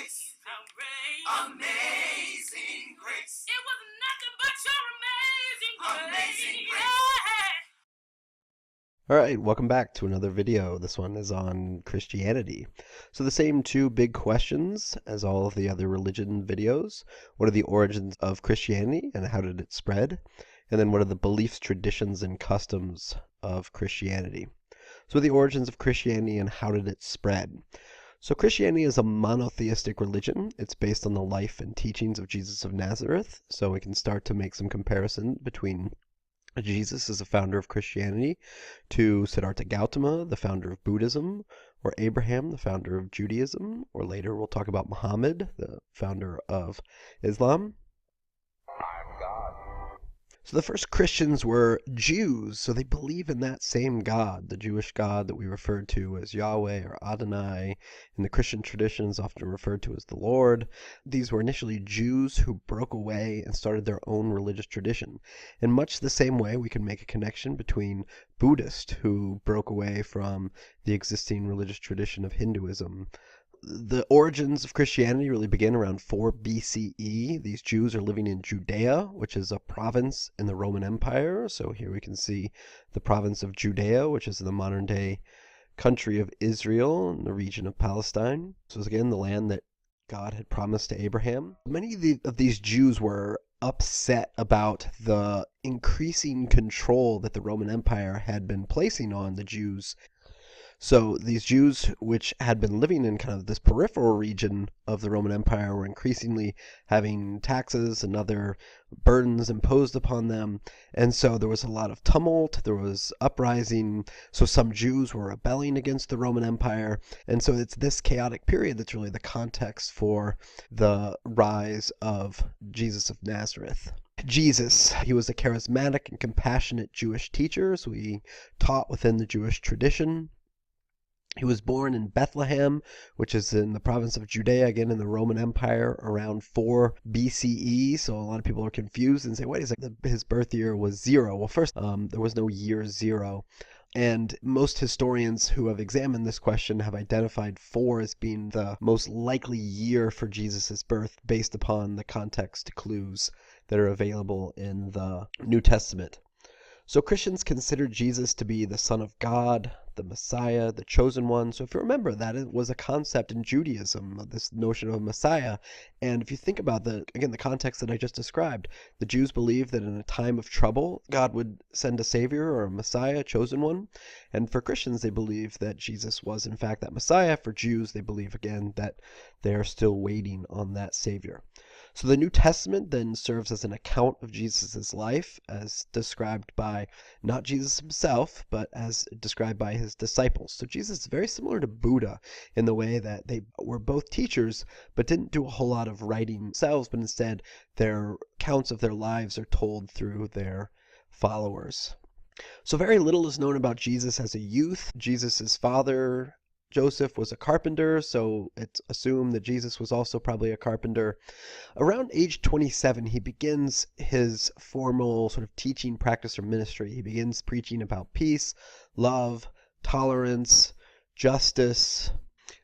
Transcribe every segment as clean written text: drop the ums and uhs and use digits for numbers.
grace. How great. Amazing grace. It was nothing but your amazing grace. Amazing grace. All right, welcome back to another video. This one is on Christianity. So the same two big questions as all of the other religion videos. What are the origins of Christianity and how did it spread? And then what are the beliefs, traditions, and customs of Christianity? So the origins of Christianity and how did it spread? So Christianity is a monotheistic religion. It's based on the life and teachings of Jesus of Nazareth. So we can start to make some comparison between Jesus is the founder of Christianity, to Siddhartha Gautama, the founder of Buddhism, or Abraham, the founder of Judaism, or later we'll talk about Muhammad, the founder of Islam. So the first Christians were Jews, so they believe in that same God, the Jewish God that we refer to as Yahweh or Adonai. In the Christian tradition is often referred to as the Lord. These were initially Jews who broke away and started their own religious tradition. In much the same way, we can make a connection between Buddhists who broke away from the existing religious tradition of Hinduism. The origins of Christianity really begin around 4 BCE. These Jews are living in Judea, which is a province in the Roman Empire. So here we can see the province of Judea, which is the modern day country of Israel in the region of Palestine. So it's again the land that God had promised to Abraham. Many of these Jews were upset about the increasing control that the Roman Empire had been placing on the Jews. So these Jews, which had been living in kind of this peripheral region of the Roman Empire, were increasingly having taxes and other burdens imposed upon them. And so there was a lot of tumult, there was uprising. So some Jews were rebelling against the Roman Empire. And so it's this chaotic period that's really the context for the rise of Jesus of Nazareth. Jesus, he was a charismatic and compassionate Jewish teacher, so he taught within the Jewish tradition. He was born in Bethlehem, which is in the province of Judea, again in the Roman Empire, around 4 BCE. So a lot of people are confused and say, wait a second, his birth year was 0. Well, first, there was no year 0. And most historians who have examined this question have identified 4 as being the most likely year for Jesus' birth based upon the context clues that are available in the New Testament. So Christians consider Jesus to be the Son of God, the Messiah, the chosen one. So if you remember that it was a concept in Judaism, this notion of a Messiah. And if you think about the context that I just described, the Jews believed that in a time of trouble, God would send a Savior or a Messiah, a chosen one. And for Christians, they believe that Jesus was in fact that Messiah. For Jews, they believe again that they are still waiting on that Savior. So the New Testament then serves as an account of Jesus' life as described by not Jesus himself, but as described by his disciples. So Jesus is very similar to Buddha in the way that they were both teachers, but didn't do a whole lot of writing themselves, but instead their accounts of their lives are told through their followers. So very little is known about Jesus as a youth. Jesus' father, Joseph, was a carpenter, so it's assumed that Jesus was also probably a carpenter. Around age 27, he begins his formal sort of teaching practice or ministry. He begins preaching about peace, love, tolerance, justice.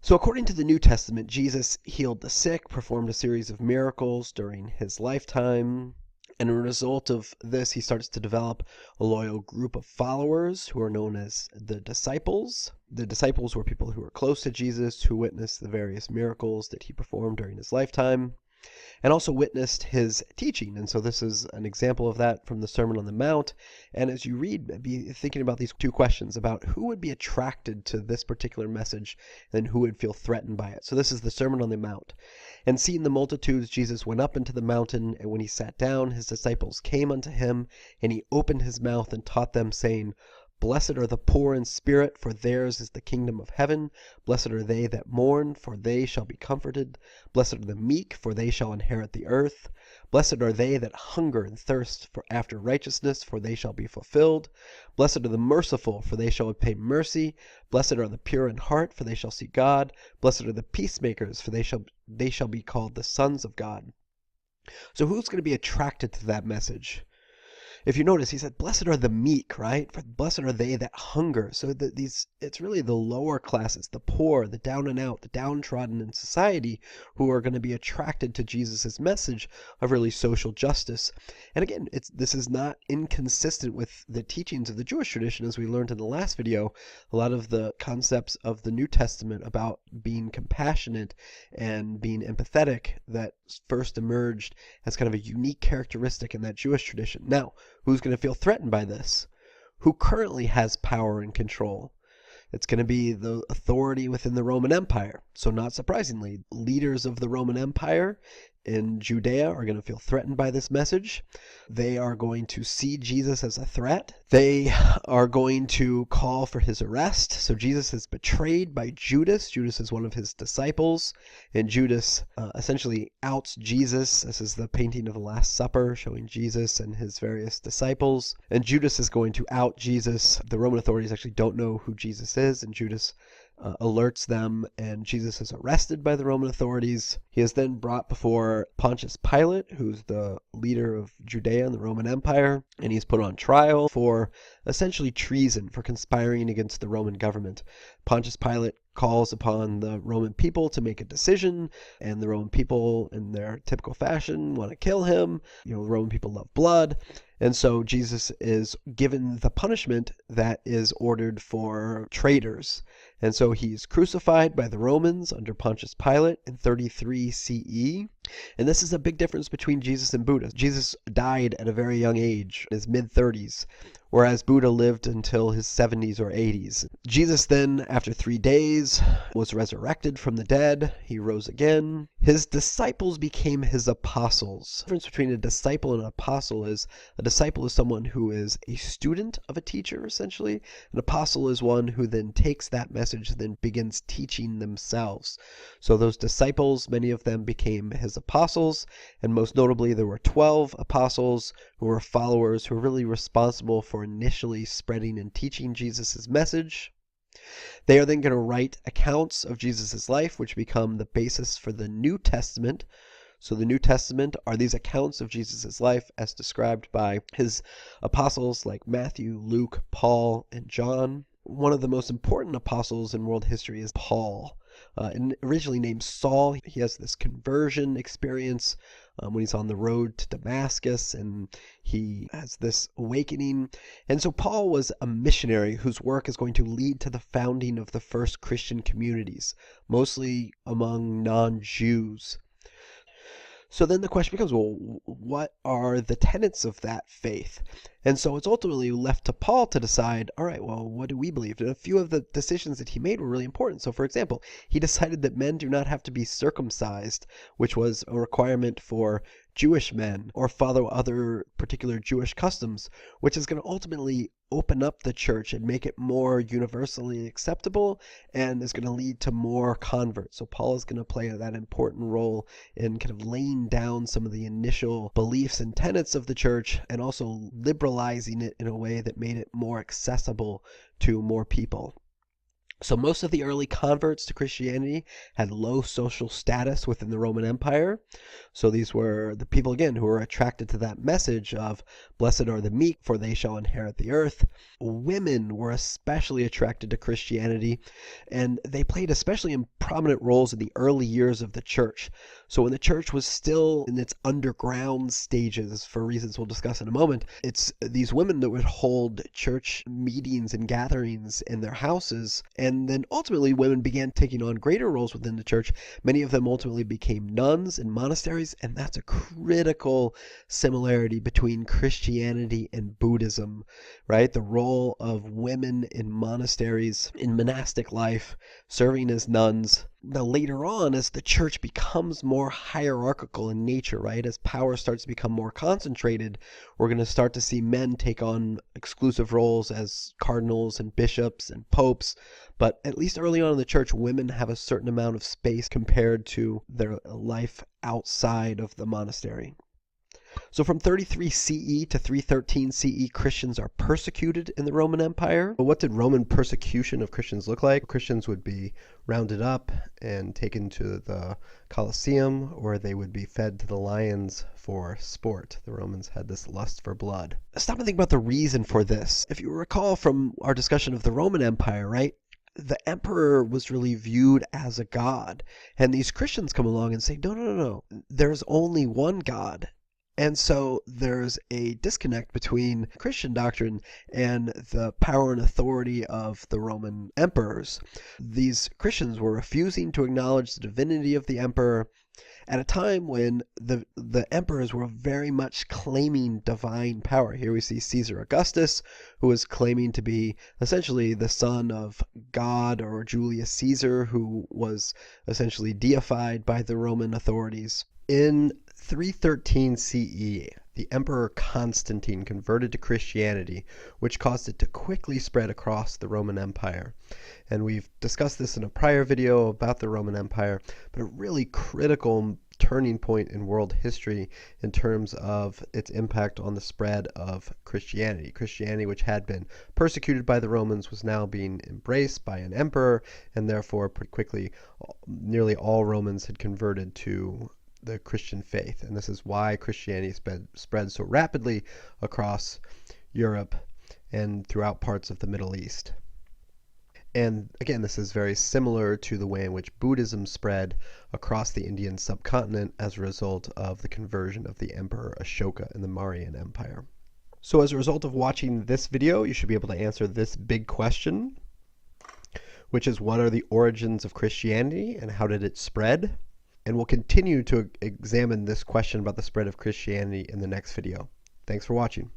So according to the New Testament, Jesus healed the sick, performed a series of miracles during his lifetime. And as a result of this, he starts to develop a loyal group of followers who are known as the disciples. The disciples were people who were close to Jesus, who witnessed the various miracles that he performed during his lifetime, and also witnessed his teaching. And so this is an example of that from the Sermon on the Mount. And as you read, be thinking about these 2 questions about who would be attracted to this particular message and who would feel threatened by it. So this is the Sermon on the Mount. And seeing the multitudes, Jesus went up into the mountain, and when he sat down, his disciples came unto him, and he opened his mouth and taught them, saying, Blessed are the poor in spirit, for theirs is the kingdom of heaven. Blessed are they that mourn, for they shall be comforted. Blessed are the meek, for they shall inherit the earth. Blessed are they that hunger and thirst after righteousness, for they shall be fulfilled. Blessed are the merciful, for they shall obtain mercy. Blessed are the pure in heart, for they shall see God. Blessed are the peacemakers, for they shall be called the sons of God. So who's going to be attracted to that message? If you notice, he said, blessed are the meek, right? For blessed are they that hunger. So it's really the lower classes, the poor, the down and out, the downtrodden in society who are going to be attracted to Jesus's message of really social justice. And again, this is not inconsistent with the teachings of the Jewish tradition, as we learned in the last video. A lot of the concepts of the New Testament about being compassionate and being empathetic that first emerged as kind of a unique characteristic in that Jewish tradition. Now, who's going to feel threatened by this? Who currently has power and control? It's going to be the authority within the Roman Empire. So not surprisingly, leaders of the Roman Empire in Judea are going to feel threatened by this message. They are going to see Jesus as a threat. They are going to call for his arrest. So Jesus is betrayed by Judas. Judas is one of his disciples, and Judas essentially outs Jesus. This is the painting of the Last Supper showing Jesus and his various disciples. And Judas is going to out Jesus. The Roman authorities actually don't know who Jesus is, and Judas alerts them, and Jesus is arrested by the Roman authorities. He is then brought before Pontius Pilate, who's the leader of Judea and the Roman Empire, and he's put on trial for essentially treason, for conspiring against the Roman government. Pontius Pilate calls upon the Roman people to make a decision, and the Roman people, in their typical fashion, want to kill him. The Roman people love blood. And so Jesus is given the punishment that is ordered for traitors. And so he's crucified by the Romans under Pontius Pilate in 33 CE. And this is a big difference between Jesus and Buddha. Jesus died at a very young age, in his mid-30s, whereas Buddha lived until his 70s or 80s. Jesus then, after 3 days, was resurrected from the dead. He rose again. His disciples became his apostles. The difference between a disciple and an apostle is a disciple is someone who is a student of a teacher, essentially. An apostle is one who then takes that message and then begins teaching themselves. So those disciples, many of them became his apostles, and most notably there were 12 apostles who were followers who were really responsible for initially spreading and teaching Jesus' message. They are then going to write accounts of Jesus' life, which become the basis for the New Testament. So the New Testament are these accounts of Jesus' life as described by his apostles like Matthew, Luke, Paul, and John. One of the most important apostles in world history is Paul. And originally named Saul, he has this conversion experience when he's on the road to Damascus, and he has this awakening. And so Paul was a missionary whose work is going to lead to the founding of the first Christian communities, mostly among non-Jews. So then the question becomes, well, what are the tenets of that faith? And so it's ultimately left to Paul to decide, all right, well, what do we believe? And a few of the decisions that he made were really important. So, for example, he decided that men do not have to be circumcised, which was a requirement for Jewish men, or follow other particular Jewish customs, which is going to ultimately open up the church and make it more universally acceptable, and is going to lead to more converts. So Paul is going to play that important role in kind of laying down some of the initial beliefs and tenets of the church, and also liberalizing it in a way that made it more accessible to more people. So most of the early converts to Christianity had low social status within the Roman Empire. So these were the people, again, who were attracted to that message of blessed are the meek, for they shall inherit the earth. Women were especially attracted to Christianity, and they played especially prominent roles in the early years of the church. So when the church was still in its underground stages, for reasons we'll discuss in a moment, it's these women that would hold church meetings and gatherings in their houses. And then ultimately women began taking on greater roles within the church. Many of them ultimately became nuns in monasteries, and that's a critical similarity between Christianity and Buddhism, right? The role of women in monasteries, in monastic life, serving as nuns. Now later on, as the church becomes more hierarchical in nature, right, as power starts to become more concentrated, we're going to start to see men take on exclusive roles as cardinals and bishops and popes. But at least early on in the church, women have a certain amount of space compared to their life outside of the monastery. So from 33 CE to 313 CE, Christians are persecuted in the Roman Empire. But what did Roman persecution of Christians look like? Christians would be rounded up and taken to the Colosseum, or they would be fed to the lions for sport. The Romans had this lust for blood. Stop and think about the reason for this. If you recall from our discussion of the Roman Empire, right? The emperor was really viewed as a god. And these Christians come along and say, no. There's only one God. And so there's a disconnect between Christian doctrine and the power and authority of the Roman emperors. These Christians were refusing to acknowledge the divinity of the emperor at a time when the emperors were very much claiming divine power. Here we see Caesar Augustus, who was claiming to be essentially the son of God, or Julius Caesar, who was essentially deified by the Roman authorities. In 313 CE, the Emperor Constantine converted to Christianity, which caused it to quickly spread across the Roman Empire. And we've discussed this in a prior video about the Roman Empire, but a really critical turning point in world history in terms of its impact on the spread of Christianity. Christianity, which had been persecuted by the Romans, was now being embraced by an emperor, and therefore pretty quickly nearly all Romans had converted to the Christian faith. And this is why Christianity spread so rapidly across Europe and throughout parts of the Middle East. And again, this is very similar to the way in which Buddhism spread across the Indian subcontinent as a result of the conversion of the Emperor Ashoka in the Mauryan Empire. So as a result of watching this video, you should be able to answer this big question, which is, what are the origins of Christianity and how did it spread? And we'll continue to examine this question about the spread of Christianity in the next video. Thanks for watching.